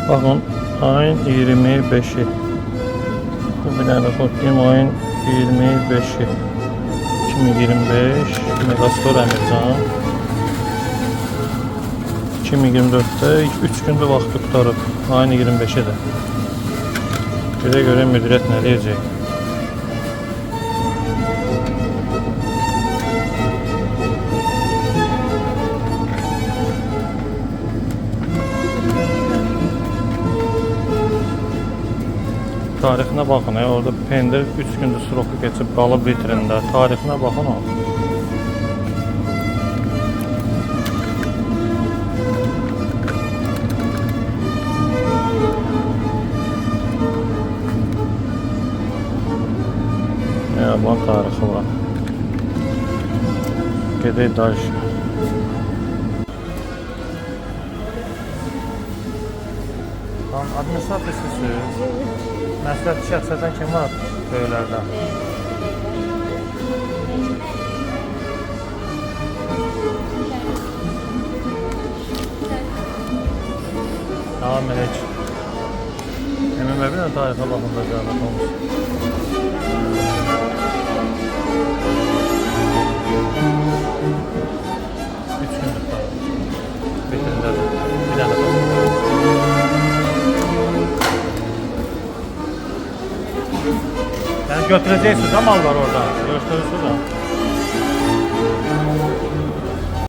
Bakın ayın 25'i. Bu bir tane bakayım ayın 25'i. 2025 Megastore Emircan. 2024'te 3 gündür vaxt tutarıb. Ayın 25'i də. Göre müdüriyet ne diyecek? Tarixine bakın ya, orada pendir 3 gündür sroku geçip qalıb vitrində. Tarixine bakın o. Yaban tarixi var. Gedək dayış. Administrator sizsiniz. Məsləhət şəxsiyyətən kim var böyüklərdən? Tamam, Melek. Emin bir de tarife bakımda zahmet olmuş. Üç gündür var. Bitirinde de. Bir tane de. Yani götüreceksiniz de mal var orada. Gösterirsiniz de.